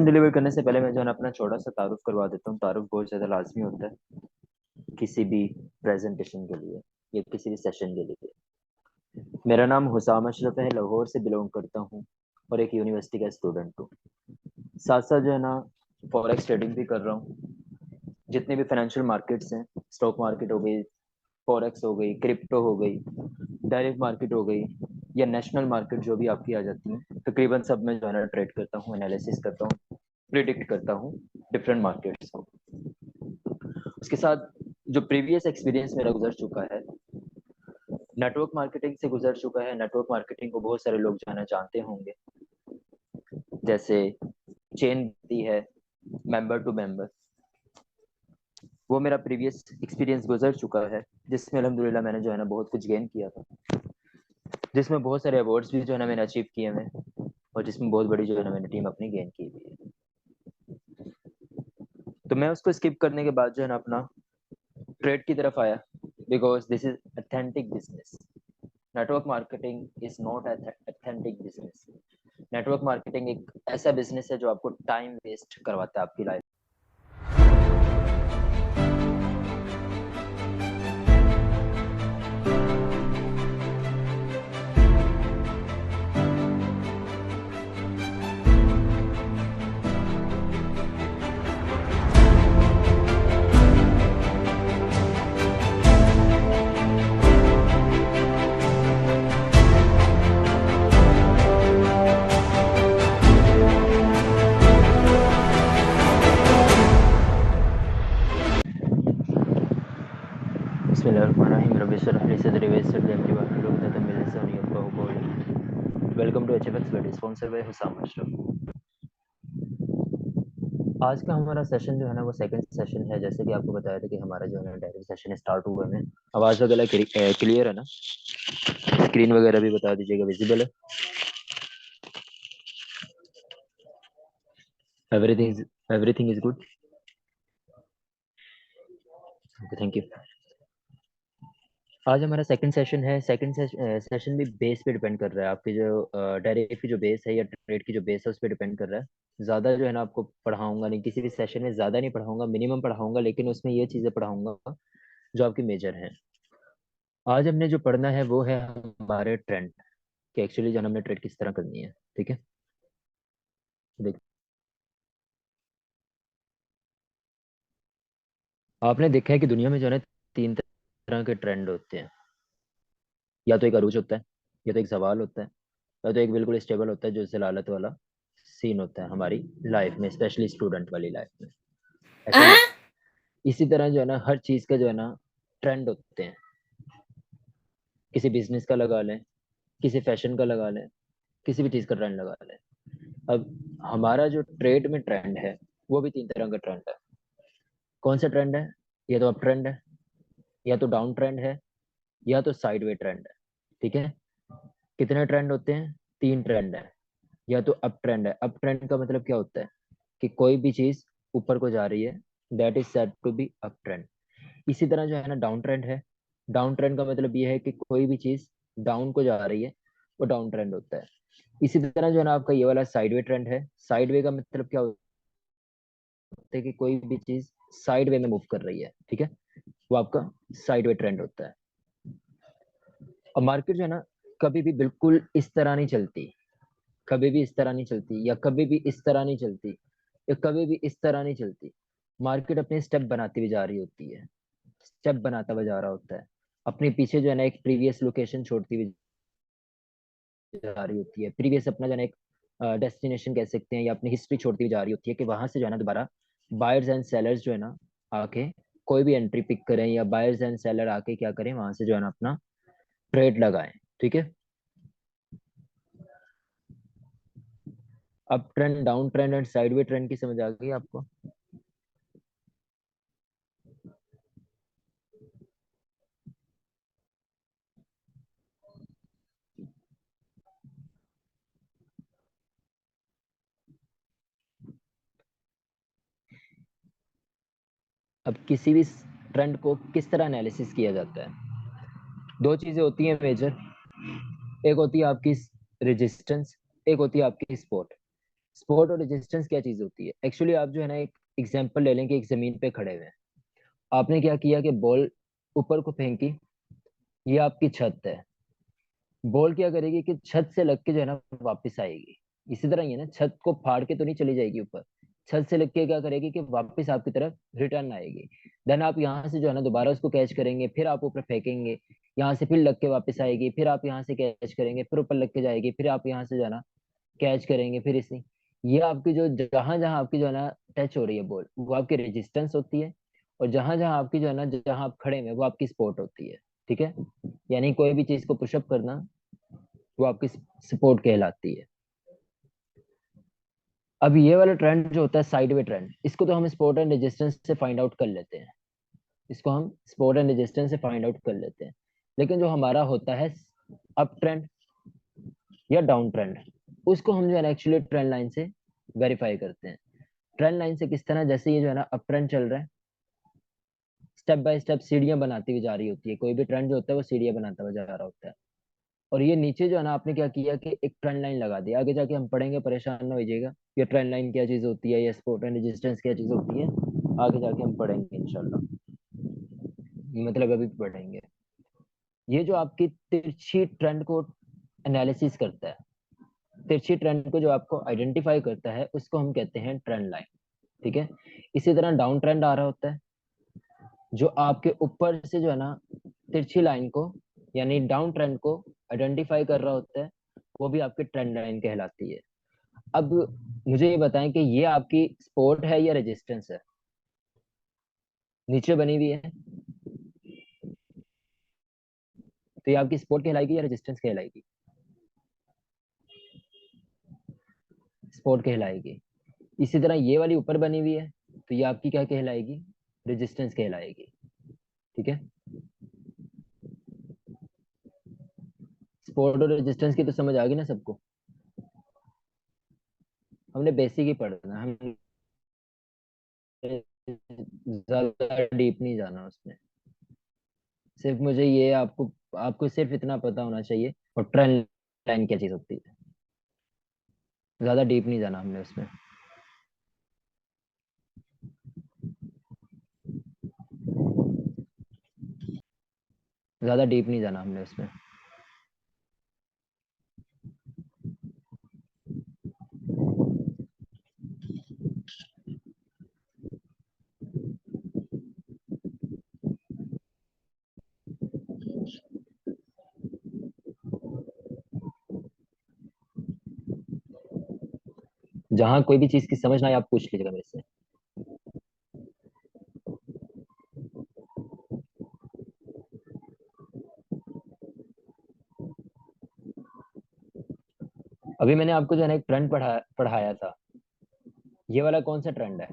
Deliver करने से पहले मैं जो है ना अपना छोटा सा तारुफ करवा देता हूँ। तारुफ बहुत ज़्यादा लाजमी होता है किसी भी प्रेजेंटेशन के लिए या किसी भी सेशन के लिए। मेरा नाम हुसाम अशरफ है, लाहौर से बिलोंग करता हूँ और एक यूनिवर्सिटी का स्टूडेंट हूँ। साथ साथ जो है ना फॉरेक्स ट्रेडिंग भी कर रहा हूँ। जितने भी फाइनेंशियल मार्केट्स हैं, स्टॉक मार्केट हो गई, फॉरेक्स हो गई, क्रिप्टो हो गई, डायरेक्ट मार्केट हो गई या नेशनल मार्केट जो भी आपकी आ जाती है, तकरीबन सब में जो है ना ट्रेड करता हूँ, एनालिसिस करता हूँ, प्रिडिक्ट करता हूँ डिफरेंट मार्केट्स को। उसके साथ जो प्रीवियस एक्सपीरियंस मेरा गुजर चुका है, नेटवर्क मार्केटिंग से गुजर चुका है। नेटवर्क मार्केटिंग को बहुत सारे लोग जो है ना जानते होंगे, जैसे चेन दी है, मेंबर टू मेंबर। वो मेरा प्रीवियस एक्सपीरियंस गुजर चुका है, जिसमें अल्हम्दुलिल्लाह मैंने जो है ना बहुत कुछ गेन किया था, जिसमें बहुत सारे अवार्ड्स भी जो है ना मैंने अचीव किए हैं, और जिसमें बहुत बड़ी जो है ना मैंने टीम अपनी गेन की हुई है। तो मैं उसको स्किप करने के बाद जो है ना अपना ट्रेड की तरफ आया, because this is authentic business. Network marketing is not authentic business. Network marketing एक ऐसा बिजनेस है जो आपको टाइम वेस्ट करवाता है आपकी life. Welcome to HFX world, sponsored by Husam Ashraf. आज का हमारा सेशन जो है ना वो सेकंड सेशन है। जैसे कि आपको बताया था कि हमारा जो है ना डायरेक्ट सेशन स्टार्ट हुआ है। आवाज़ वगैरह क्लियर है ना? स्क्रीन वगैरह भी बता दीजिएगा, विजिबल है? Everything is good. Okay, thank you. आज हमारा सेकंड सेशन है। सेकंड सेशन भी बेस पे डिपेंड कर रहा है। आपकी जो डायरेक्ट की जो बेस है या ट्रेड की जो बेस है उस पर डिपेंड कर रहा है। ज़्यादा जो है ना आपको पढ़ाऊंगा नहीं, किसी भी सेशन में ज़्यादा नहीं पढ़ाऊंगा, मिनिमम पढ़ाऊंगा, लेकिन उसमें ये चीज़ें पढ़ाऊंगा जो आपकी मेजर हैं। आज हमने जो पढ़ना है वो है हमारे ट्रेंड, कि एक्चुअली जो हमने ट्रेड किस तरह करनी है। ठीक है, देख, आपने देखा है कि दुनिया में जो है ना तीन तरह के ट्रेंड होते हैं। या तो एक अरूज होता है, या तो एक सवाल होता है, या तो एक बिल्कुल स्टेबल होता है जो जलालत वाला सीन होता है हमारी लाइफ में, स्पेशली स्टूडेंट वाली लाइफ में। ऐसा ही है। इसी तरह जो है ना हर चीज का जो है ना ट्रेंड होते हैं। किसी बिजनेस का लगा लें, किसी फैशन का लगा लें, किसी भी चीज का ट्रेंड लगा लें। अब हमारा जो ट्रेड में ट्रेंड है वो भी तीन तरह का ट्रेंड है। कौन सा ट्रेंड है? या तो अप ट्रेंड है, या तो डाउन ट्रेंड है, या तो साइडवे ट्रेंड है। ठीक है, कितने ट्रेंड होते हैं? तीन ट्रेंड है। या तो अप ट्रेंड है। अप ट्रेंड का मतलब क्या होता है? कि कोई भी चीज ऊपर को जा रही है, that is said to be up trend. इसी तरह जो है ना डाउन ट्रेंड है। डाउन ट्रेंड का मतलब ये है कि कोई भी चीज डाउन को जा रही है, वो डाउन ट्रेंड होता है। इसी तरह जो है ना आपका ये वाला साइडवे ट्रेंड है। साइडवे का मतलब क्या होता है? कि कोई भी चीज साइड वे में मूव कर रही है। ठीक है, वो आपका साइडवे ट्रेंड होता है। और मार्केट जो है ना कभी भी बिल्कुल इस तरह नहीं चलती, कभी भी इस तरह नहीं चलती, या कभी भी इस तरह नहीं चलती, या कभी भी इस तरह नहीं चलती। मार्केट अपने स्टेप बनाती हुई जा रही होती है, स्टेप बनाता हुआ जा रहा होता है। अपने पीछे जो है ना एक प्रीवियस लोकेशन छोड़ती हुई जा रही होती है। प्रीवियस अपना जो है ना एक डेस्टिनेशन कह सकते हैं, या अपनी हिस्ट्री छोड़ती हुई जा रही होती है, कि वहां से जो है ना दोबारा बायर्स एंड सेलर्स जो है ना आके कोई भी एंट्री पिक करें, या बायर्स एंड सेलर आके क्या करें, वहां से जो है ना अपना ट्रेड लगाएं। ठीक है, up trend, down trend and sideway trend की समझ आ गई आपको? अब किसी भी ट्रेंड को किस तरह एनालिसिस किया जाता है? दो चीजें होती हैं मेजर। एक होती है आपकी रेजिस्टेंस, एक होती है आपकी सपोर्ट। सपोर्ट और रेजिस्टेंस क्या चीज होती है? एक्चुअली आप जो है ना, एक एग्जांपल ले लें कि एक जमीन पे खड़े हुए हैं, आपने क्या किया कि बॉल ऊपर को फेंकी, ये आपकी छत है। बॉल क्या करेगी कि छत से लग के जो है ना वापस आएगी। इसी तरह ही है ना, छत को फाड़ के तो नहीं चली जाएगी ऊपर, छत से लग के क्या करेगी कि वापस आपकी तरफ रिटर्न आएगी। देन आप यहाँ से जो है ना दोबारा उसको कैच करेंगे, फिर आप ऊपर फेंकेंगे, यहाँ से फिर लग के वापस आएगी, फिर आप यहाँ से कैच करेंगे, फिर ऊपर लग के जाएगी, फिर आप यहाँ से जो है ना कैच करेंगे, फिर इसी ये आपकी जो जहां जहां आपकी जो है ना टच हो रही है बॉल, वो आपकी रेजिस्टेंस होती है। और जहां जहां आपकी जो है ना, जहां आप खड़े हैं वो आपकी सपोर्ट होती है। ठीक है, यानी कोई भी चीज को पुशअप करना वो आपकी सपोर्ट कहलाती है। अब ये वाला ट्रेंड जो होता है साइडवे ट्रेंड, इसको तो हम सपोर्ट एंड रेजिस्टेंस से फाइंड आउट कर लेते हैं। इसको हम सपोर्ट एंड रेजिस्टेंस से फाइंड आउट कर लेते हैं। लेकिन जो हमारा होता है अप ट्रेंड या डाउन ट्रेंड, उसको हम जो है ना एक्चुअली ट्रेंड लाइन से वेरीफाई करते हैं। ट्रेंड लाइन से किस तरह, जैसे ये जो है ना अप ट्रेंड चल रहा है, स्टेप बाय स्टेप सीढ़ियां बनाती हुई जा रही होती है। कोई भी ट्रेंड जो होता है वो सीढ़ियां बनाता हुआ जा रहा होता है। और ये नीचे जो है ना आपने क्या किया कि एक ट्रेंड लाइन लगा दी। आगे जाके हम पढ़ेंगे, परेशान ना होइएगा, ये ट्रेंड लाइन क्या चीज होती है, ये सपोर्ट एंड रेजिस्टेंस क्या चीज होती है, आगे जाके हम पढ़ेंगे इंशाल्लाह, मतलब अभी पढ़ेंगे। ये जो आपकी तिरछी ट्रेंड को एनालिसिस करता है, तिरछी ट्रेंड को जो आपको आइडेंटिफाई करता है, उसको हम कहते हैं ट्रेंड लाइन। ठीक है, इसी तरह डाउन ट्रेंड आ रहा होता है, जो आपके ऊपर से जो है ना तिरछी लाइन को यानी डाउन ट्रेंड को आइडेंटिफाई कर रहा होता है, वो भी आपकी ट्रेंड लाइन कहलाती है। अब मुझे ये बताएं कि ये आपकी सपोर्ट है या रेजिस्टेंस है? नीचे बनी हुई है, तो ये आपकी सपोर्ट कहलाएगी या रेजिस्टेंस कहलाएगी? सपोर्ट कहलाएगी। इसी तरह ये वाली ऊपर बनी हुई है, तो ये आपकी क्या कहलाएगी? रेजिस्टेंस कहलाएगी। ठीक है, सपोर्ट और रेजिस्टेंस की तो समझ आ गई ना सबको? हमने बेसिक ही पढ़ना, हम ज्यादा डीप नहीं जाना उसमें। सिर्फ मुझे ये आपको आपको सिर्फ इतना पता होना चाहिए, और ट्रेंड लाइन क्या चीज होती है, ज्यादा डीप नहीं जाना हमने उसमें। ज्यादा डीप नहीं जाना हमने उसमें। जहां कोई भी चीज की समझ ना आए, आप पूछ लीजिएगा मेरे से। अभी मैंने आपको जो है ना एक ट्रेंड पढ़ाया था। ये वाला कौन सा ट्रेंड है?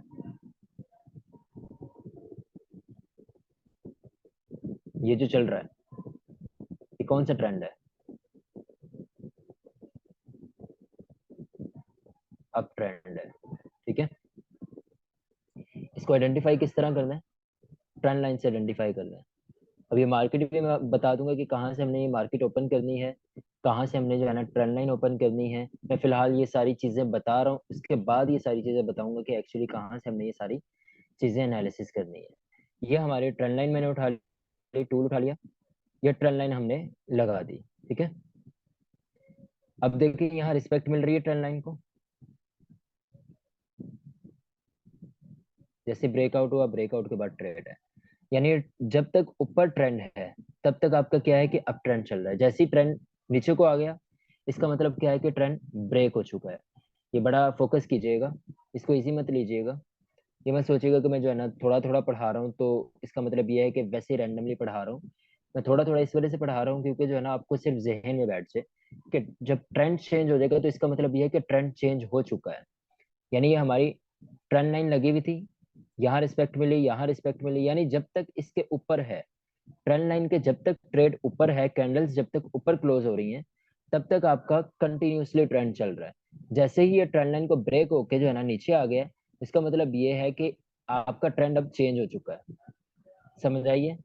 ये जो चल रहा है, ये कौन सा ट्रेंड है? अप ट्रेंड है। ठीक है, इसको आइडेंटिफाई किस तरह करना है? ट्रेंड लाइन से आइडेंटिफाई करना है। अब ये मार्केट भी मैं बता दूंगा कि कहाँ से हमने ये मार्केट ओपन करनी है, कहाँ से हमने जो है ना ट्रेंड लाइन ओपन करनी है। मैं फिलहाल ये सारी चीजें बता रहा हूँ, उसके बाद ये सारी चीजें बताऊंगा कि एक्चुअली कहाँ से हमने ये सारी चीजें एनालिसिस करनी है। ये हमारी ट्रेंड लाइन मैंने उठा ली, टूल उठा लिया, ये ट्रेंड लाइन हमने लगा दी। ठीक है, अब देखिए यहाँ रिस्पेक्ट मिल रही है ट्रेंड लाइन को। जैसे ब्रेकआउट हुआ, ब्रेकआउट के बाद ट्रेड है, यानी जब तक ऊपर ट्रेंड है तब तक आपका क्या है कि अप ट्रेंड चल रहा है। जैसे ही ट्रेंड नीचे को आ गया, इसका मतलब क्या है कि ट्रेंड ब्रेक हो चुका है। ये बड़ा फोकस कीजिएगा, इसको इजी मत लीजिएगा। ये मत सोचिएगा कि मैं जो है ना थोड़ा थोड़ा पढ़ा रहा हूँ तो इसका मतलब ये है कि वैसे रैंडमली पढ़ा रहा हूँ। मैं थोड़ा थोड़ा इस वजह से पढ़ा रहा हूँ क्योंकि जो है ना आपको सिर्फ जहन में बैठ जाए कि जब ट्रेंड चेंज हो जाएगा तो इसका मतलब ये है कि ट्रेंड चेंज हो चुका है। यानी ये हमारी ट्रेंड लाइन लगी हुई थी, यहाँ रिस्पेक्ट मिली, यहाँ रिस्पेक्ट मिली, यानी जब तक इसके ऊपर है ट्रेंड लाइन के, जब तक ट्रेड ऊपर है, कैंडल्स जब तक ऊपर क्लोज हो रही हैं, तब तक आपका कंटिन्यूसली ट्रेंड चल रहा है। जैसे ही ये ट्रेंड लाइन को ब्रेक होके जो है ना नीचे आ गया, इसका मतलब ये है कि आपका ट्रेंड अब चेंज हो चुका है। समझ आइए,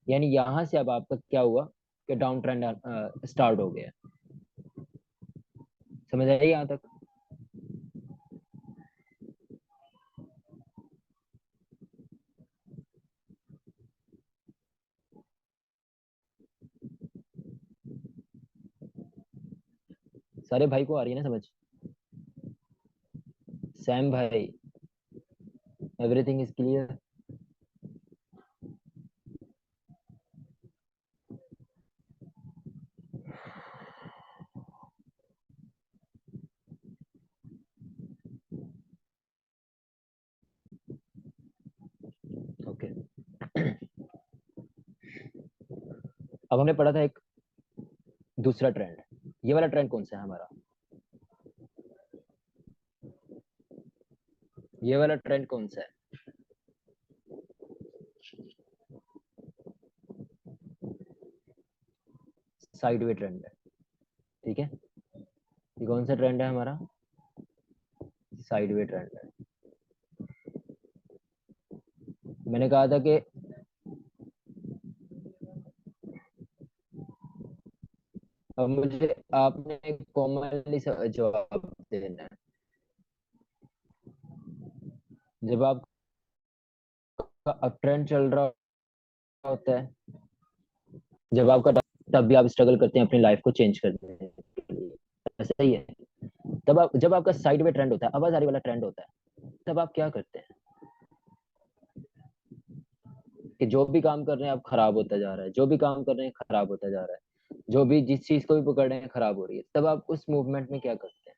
यानी यहां से अब आपका क्या हुआ कि डाउन ट्रेंड स्टार्ट हो गया। समझ आइए यहाँ तक? सारे भाई को आ रही है ना समझ? सैम भाई, एवरीथिंग इज क्लियर? ओके। अब हमने पढ़ा था एक दूसरा ट्रेंड। ये वाला ट्रेंड कौन सा है हमारा? ये वाला ट्रेंड कौन सा है? साइडवे ट्रेंड है। ठीक है, ये कौन सा ट्रेंड है हमारा? साइडवे ट्रेंड है। मैंने कहा था कि अब मुझे आपने कॉमनली जवाब देना है। जब आपका अप ट्रेंड चल रहा होता है, जब आपका, तब भी आप स्ट्रगल करते हैं अपनी लाइफ को चेंज करने के लिए, ऐसा ही है। तब आप, जब आपका साइड में ट्रेंड होता है, आवाज आ रही वाला ट्रेंड होता है, तब आप क्या करते हैं? कि जो भी काम कर रहे हैं आप, खराब होता जा रहा है, जो भी काम कर रहे हैं खराब होता जा रहा है, जो भी जिस चीज को भी पकड़ रहे हैं खराब हो रही है, तब आप उस मूवमेंट में क्या करते हैं?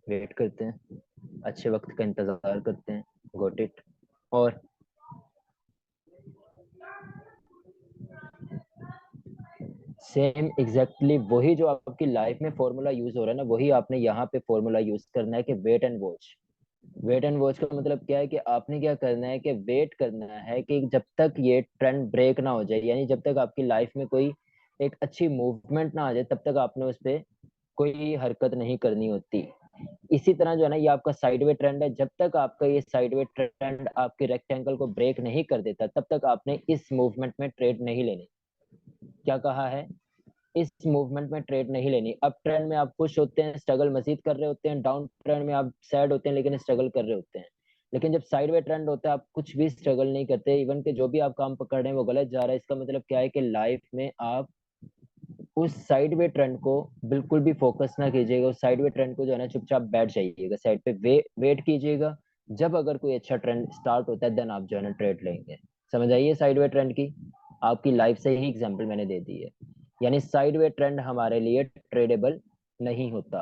वेट करते हैं, अच्छे वक्त का इंतजार करते हैं। Got it. और सेम एग्जैक्टली वही जो आपकी लाइफ में फॉर्मूला यूज हो रहा है ना, वही आपने यहाँ पे फॉर्मूला यूज करना है कि wait and watch. Wait and watch का मतलब क्या है? कि आपने क्या करना है कि वेट करना है कि जब तक ये ट्रेंड ब्रेक ना हो जाए, यानी जब तक आपकी लाइफ में कोई एक अच्छी मूवमेंट ना आ जाए, तब तक आपने उस पर कोई हरकत नहीं करनी होती। इसी तरह जो है ना, ये आपका साइडवे ट्रेंड है। जब तक आपका ये साइडवे ट्रेंड आपके रेक्टेंगल को ब्रेक नहीं कर देता, तब तक आपने इस मूवमेंट में ट्रेड नहीं लेनी। क्या कहा है? इस मूवमेंट में ट्रेड नहीं लेनी। अप ट्रेंड में आप खुश होते हैं, स्ट्रगल मजीद कर रहे होते हैं, डाउन ट्रेंड में आप सैड होते हैं लेकिन स्ट्रगल कर रहे होते हैं। लेकिन जब साइडवे ट्रेंड होता है, आप कुछ भी स्ट्रगल नहीं करते, इवन के जो भी आप काम पकड़ रहे हैं वो गलत जा रहा है। इसका मतलब क्या है? कि लाइफ में आप उस साइडवे ट्रेंड को बिल्कुल भी फोकस ना कीजिएगा। उस साइडवे ट्रेंड को जो है ना, चुपचाप बैठ जाइएगा साइड पे, वेट कीजिएगा। जब अगर कोई अच्छा ट्रेंड स्टार्ट होता है, देन आप जो है ना ट्रेड लेंगे। समझ आइए साइडवे ट्रेंड की। आपकी लाइफ से ही एग्जांपल मैंने दे दी है। यानी साइडवे ट्रेंड हमारे लिए ट्रेडेबल नहीं होता।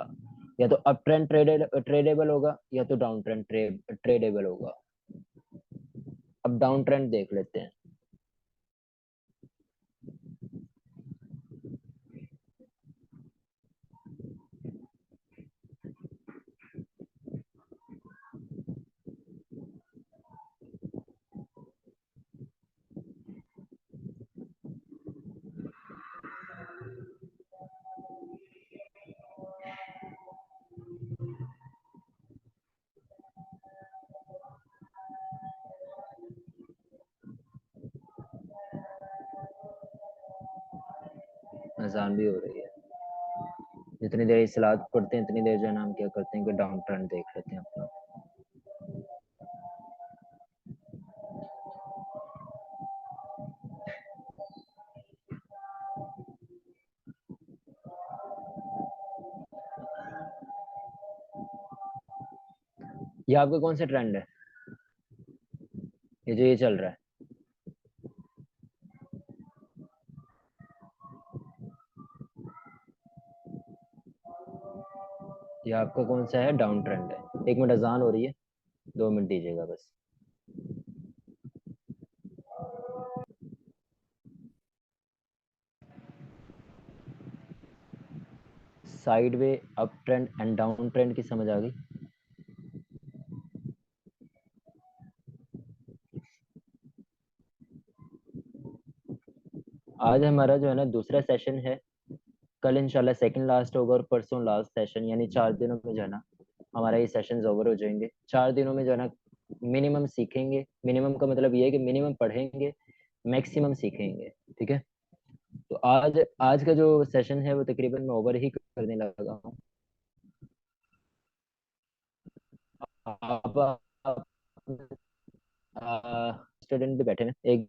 या तो अप ट्रेंड ट्रेडेबल होगा, या तो डाउन ट्रेंड ट्रेडेबल होगा। अब डाउन ट्रेंड देख लेते हैं। आसान भी हो रही है। जितनी देर इस्लात पढ़ते हैं, इतनी देर जो है ना, हम क्या करते हैं कि डाउन ट्रेंड देख लेते हैं अपना। ये आपका कौन सा ट्रेंड है? ये जो ये चल रहा है, ये आपका कौन सा है? डाउन ट्रेंड है। एक मिनट, अजान हो रही है, 2 मिनट दीजिएगा बस। Side way, up trend and down trend की समझ आ गई? आज हमारा जो है ना दूसरा सेशन है। कल इंशाल्लाह सेकंड लास्ट होगा, और परसों लास्ट सेशन, यानी 4 दिनों में जो है ना हमारा ये सेशन ओवर हो जाएंगे। 4 दिनों में जो है ना मिनिमम सीखेंगे। मिनिमम का मतलब ये है कि मिनिमम पढ़ेंगे, मैक्सिमम सीखेंगे। ठीक है। तो आज आज का जो सेशन है वो तकरीबन मैं ओवर ही करने लगा हूँ। आप स्टूडेंट भी बैठे हैं, एक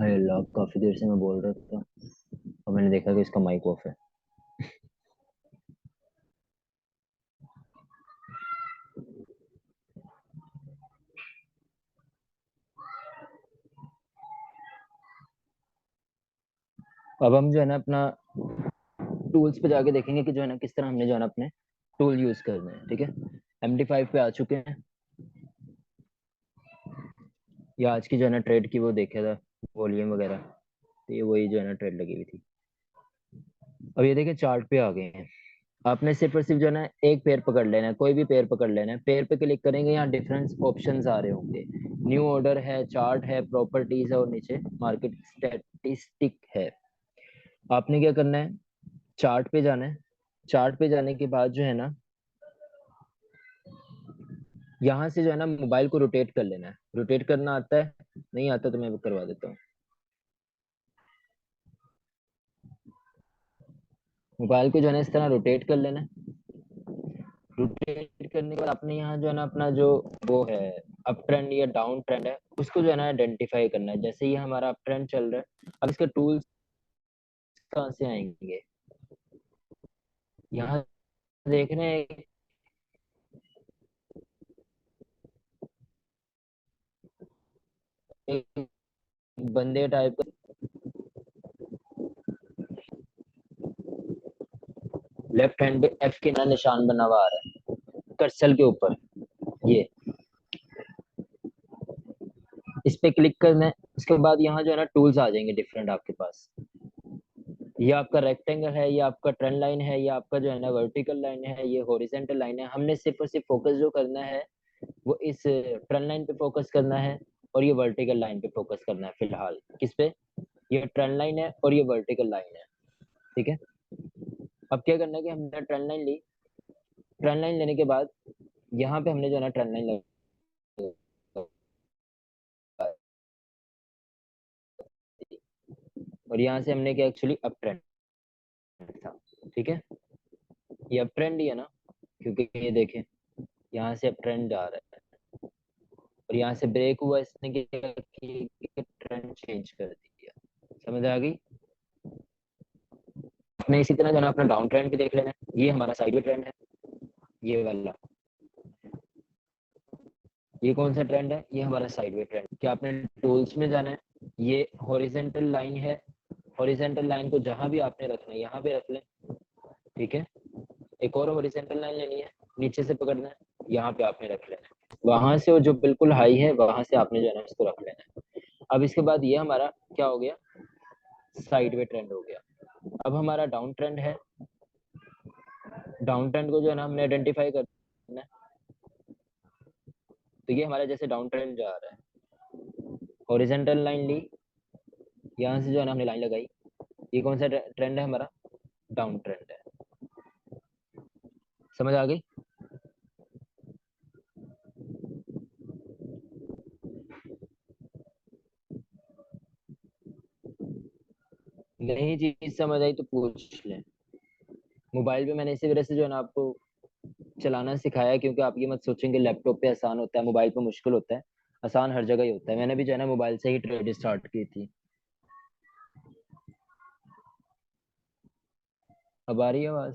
हाय अल्लाह, काफी देर से मैं बोल रहा था और मैंने देखा कि इसका माइक ऑफ है। अब हम जो है ना अपना टूल्स पे जाके देखेंगे कि जो है ना किस तरह हमने जो है ना अपने टूल यूज करने हैं। ठीक है, MD5 पे आ चुके हैं। ये आज की जो है ना ट्रेड की वो देखा था, वॉल्यूम वगैरह, तो ये वही जो है ना ट्रेड लगी हुई थी। अब ये देखें चार्ट पे आ गए हैं। आपने सिर्फ और सिर्फ जो है ना एक पेयर पकड़ लेना है, कोई भी पेयर पकड़ लेना है। पेयर पे क्लिक करेंगे, यहाँ डिफरेंस ऑप्शंस आ रहे होंगे। न्यू ऑर्डर है, चार्ट है, प्रॉपर्टीज है और नीचे मार्केट स्टैटिस्टिक है। आपने क्या करना है, चार्ट पे जाना है। चार्ट पे जाने के बाद जो है ना यहाँ से जो है ना मोबाइल को रोटेट कर लेना है। रोटेट करना आता है? नहीं आता तो मैं वो करवा देता हूँ। मोबाइल को जो है ना इस तरह रोटेट कर लेना है। रोटेट करने के बाद आपने यहाँ जो है ना अपना जो वो है अप ट्रेंड या डाउन ट्रेंड है, उसको जो है ना आइडेंटिफाई करना है। जैसे ये हमारा अप ट्रेंड चल रहा है, अब इसके टूल्स कहाँ से आएंगे? यहाँ देख रहे हैं एक बंदे टाइप का लेफ्ट हैंड पे एफ के ना निशान बना हुआ आ रहा है कर्सर के ऊपर। ये इस पे क्लिक करना है। उसके बाद यहाँ जो है ना टूल्स आ जाएंगे डिफरेंट आपके पास। ये आपका रेक्टेंगल है, ये आपका ट्रेंड लाइन है, ये आपका जो है ना वर्टिकल लाइन है, ये हॉरिजेंटल लाइन है। हमने सिर्फ और सिर्फ फोकस जो करना है वो इस ट्रेंड लाइन पे फोकस करना है और ये वर्टिकल लाइन पे फोकस करना है फिलहाल। किस पे? ये ट्रेंड लाइन है और ये वर्टिकल लाइन है। ठीक है, अब क्या करना है कि हमने ट्रेंड लाइन ली। ट्रेंड लाइन लेने के बाद यहाँ पे हमने जो है ना ट्रेंड लाइन और यहाँ से हमने क्या एक्चुअली अप ट्रेंड था। ठीक है, ये अप ट्रेंड ही है ना, क्योंकि ये देखें यहाँ से अप ट्रेंड जा रहा है और यहाँ से ब्रेक हुआ, इसने क्या किया, ट्रेंड चेंज कर दिया। समझ आ गई? आपने इसी तरह जो है ना अपना डाउन ट्रेंड भी देख लेना है। ये हमारा साइडवे ट्रेंड है, ये वाला। ये कौन सा ट्रेंड है? ये हमारा साइडवे ट्रेंड। क्या आपने टूल्स में जाना है? ये हॉरिजेंटल लाइन है। हॉरिजेंटल लाइन को जहां भी आपने रखना है यहाँ पे रख लें। ठीक है, एक और हॉरिजेंटल लाइन लेनी है, नीचे से पकड़ना है, यहाँ पे आपने रख लेना है। वहां से वो जो बिल्कुल हाई है वहां से आपने जो है ना उसको रख लेना है। अब इसके बाद ये हमारा क्या हो गया, साइडवे ट्रेंड हो गया। अब हमारा डाउन ट्रेंड है। डाउन ट्रेंड को जो है ना हमने आइडेंटिफाई करना है। तो ये हमारा जैसे डाउन ट्रेंड जा रहा है, हॉरिजेंटल लाइन ली, यहाँ से जो है ना हमने लाइन लगाई। ये कौन सा ट्रेंड है हमारा? डाउन ट्रेंड है। समझ आ गई? नहीं चीज समझ आई तो पूछ लें। मोबाइल पे मैंने इसी वजह से जो है ना आपको चलाना सिखाया है, क्योंकि आप ये मत सोचेंगे लैपटॉप पे आसान होता है मोबाइल पे मुश्किल होता है। आसान हर जगह ही होता है। मैंने भी जो है ना मोबाइल से ही ट्रेड स्टार्ट की थी। अब आ रही है आवाज?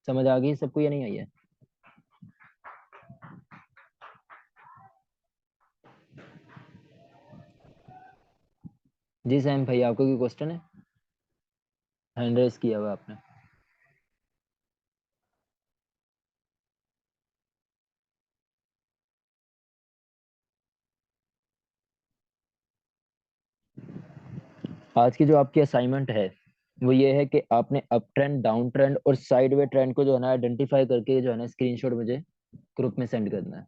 समझ आ गई सबको या नहीं आई है? जी सैम भाई, आपको कोई क्वेश्चन है? हैंड रेस किया हुआ आपने? आज की जो आपकी असाइनमेंट है वो ये है कि आपने अप ट्रेंड, डाउन ट्रेंड और साइडवे ट्रेंड को जो है ना आइडेंटिफाई करके जो है ना स्क्रीनशॉट मुझे ग्रुप में सेंड करना है।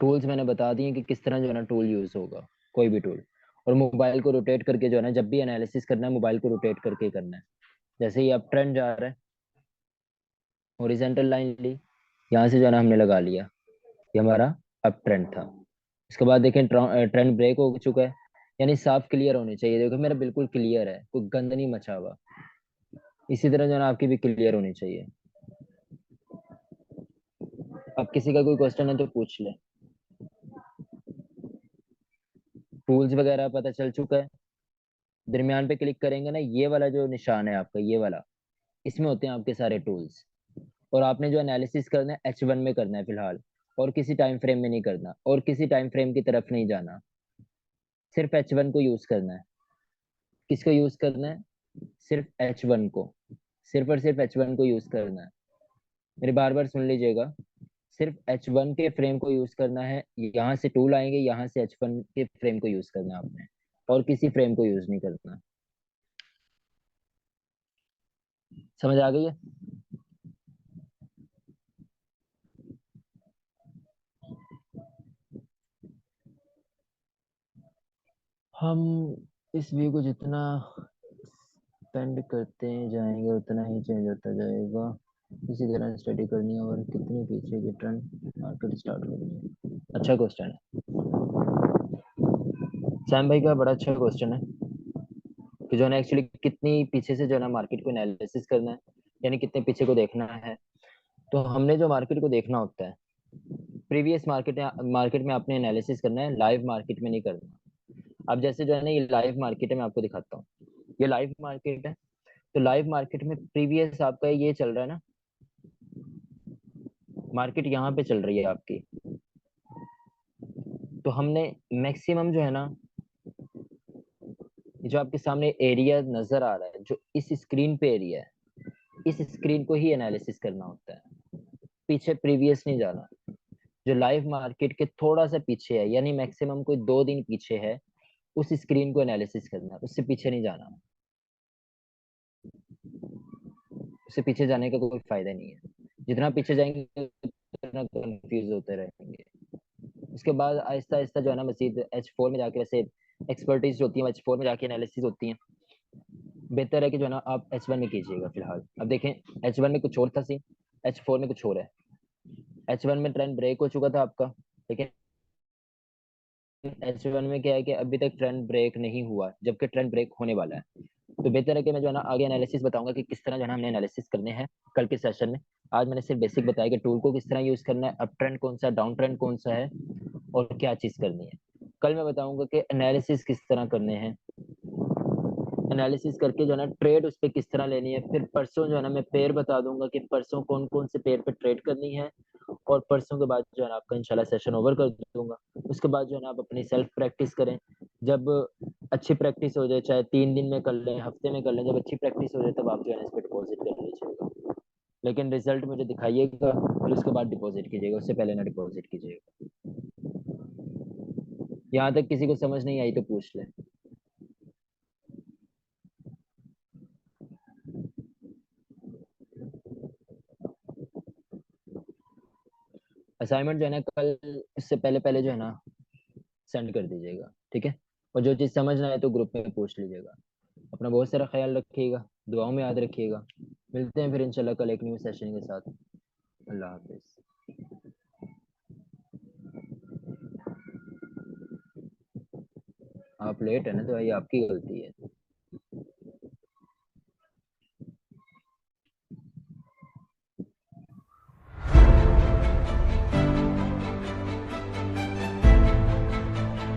टूल्स मैंने बता दिए कि किस तरह जो है ना टूल यूज होगा, कोई भी टूल। और मोबाइल को रोटेट करके जो है ना जब भी एनालिसिस करना है मोबाइल को रोटेट करके ही करना है। जैसे ये अप ट्रेंड जा रहा है, हॉरिजेंटल लाइन ली, यहाँ से जो है ना हमने लगा लिया, ये हमारा अप ट्रेंड था। उसके बाद देखें ट्रेंड ब्रेक हो चुका है, यानी साफ क्लियर होनी चाहिए। देखो मेरा बिल्कुल क्लियर है, कोई गंद नहीं मचा हुआ। इसी तरह जो है ना आपकी भी क्लियर होनी चाहिए। अब किसी का कोई क्वेश्चन है तो पूछ ले। टूल्स वगैरह पता चल चुका है। दरमियान पे क्लिक करेंगे ना, ये वाला जो निशान है आपका, ये वाला, इसमें होते हैं आपके सारे टूल्स। और आपने जो एनालिसिस करना है H1 में करना है फिलहाल, और किसी टाइम फ्रेम में नहीं करना, और किसी टाइम फ्रेम की तरफ नहीं जाना। सिर्फ H1 को यूज करना है। किसको यूज करना है? सिर्फ H1 को। सिर्फ और सिर्फ H1 को यूज करना है। मेरी बार बार सुन लीजिएगा। सिर्फ H1 के फ्रेम को यूज करना है। यहाँ से टूल आएंगे, यहाँ से H1 के फ्रेम को यूज करना है आपने, और किसी फ्रेम को यूज नहीं करना। समझ आ गई है? हम इस व्यू को जितना स्पेंड करते जाएंगे उतना ही चेंज होता जाएगा। इसी तरह स्टडी करनी है, और कितनी पीछे की ट्रेंड मार्केट स्टार्ट करनी है। अच्छा क्वेश्चन है सैम भाई का, बड़ा अच्छा क्वेश्चन है कि जो है ना एक्चुअली कितनी पीछे से जो है ना मार्केट को एनालिसिस करना है, यानी कितने पीछे को देखना है। तो हमने जो मार्केट को देखना होता है, प्रीवियस मार्केट में आपने एनालिसिस करना है, लाइव मार्केट में नहीं करना। अब जैसे जो है ना ये लाइव मार्केट है, मैं आपको दिखाता हूँ। ये लाइव मार्केट है। तो लाइव मार्केट में प्रीवियस आपका ये चल रहा है ना, मार्केट यहाँ पे चल रही है आपकी। तो हमने मैक्सिमम जो है ना, जो आपके सामने एरिया नजर आ रहा है, जो इस स्क्रीन पे एरिया है, इस स्क्रीन को ही एनालिसिस करना होता है। पीछे प्रीवियस नहीं जाना। जो लाइव मार्केट के थोड़ा सा पीछे है, यानी मैक्सिमम कोई 2 दिन पीछे है, उस स्क्रीन को एनालिसिस करना है, उससे पीछे नहीं जाना। उससे पीछे जाने का कोई फायदा नहीं है। जितना पीछे जाएंगे उतना कंफ्यूज होते रहेंगे। उसके बाद आहिस्ता आहिस्ता जो है ना मजीद H4 में जाके, वैसे एक्सपर्टीज होती है H4 में जाके एनालिसिस होती है। बेहतर है कि जो है ना आप H1 में कीजिएगा फिलहाल। अब देखें, H1 में कुछ और था सीन, H4 में कुछ और है। H1 में ट्रेंड ब्रेक हो चुका था आपका, लेकिन H1 में क्या है कि अभी तक ट्रेंड ब्रेक नहीं हुआ, जबकि ट्रेंड ब्रेक होने वाला है। तो बेहतर है कि मैं जो है ना आगे एनालिसिस बताऊंगा कि किस तरह जो है ना हमने एनालिसिस करने हैं कल के सेशन में। आज मैंने सिर्फ बेसिक बताया कि टूल को किस तरह यूज करना है, अप ट्रेंड कौन सा, डाउन ट्रेंड कौन सा है, और क्या चीज करनी है। कल मैं बताऊंगा कि एनालिसिस किस तरह करने हैं, एनालिसिस करके जो है ना ट्रेड उस पर किस तरह लेनी है। फिर परसों जो है ना मैं पेयर बता दूंगा कि परसों कौन कौन से पेयर पे ट्रेड करनी है। और परसों के बाद जो है ना आपका इंशाल्लाह सेशन ओवर कर दूंगा। उसके बाद जो है ना आप अपनी सेल्फ प्रैक्टिस करें। जब अच्छी प्रैक्टिस हो जाए, चाहे 3 दिन में कर लें, हफ्ते में कर लें, जब अच्छी प्रैक्टिस हो जाए तब आप जो है ना इस पर डिपॉजिट कर लीजिएगा। लेकिन रिजल्ट मुझे दिखाइएगा, फिर उसके बाद डिपॉजिट कीजिएगा, उससे पहले ना डिपॉजिट कीजिएगा। यहाँ तक किसी को समझ नहीं आई तो पूछ ले। असाइनमेंट जो है ना कल, इससे पहले पहले जो है ना सेंड कर दीजिएगा, ठीक है। और जो चीज़ समझ ना आए तो ग्रुप में पूछ लीजिएगा। अपना बहुत सारा ख्याल रखिएगा, दुआओं में याद रखिएगा। मिलते हैं फिर इंशाल्लाह कल एक न्यू सेशन के साथ। अल्लाह हाफिज। आप लेट है ना, तो ये आपकी गलती है।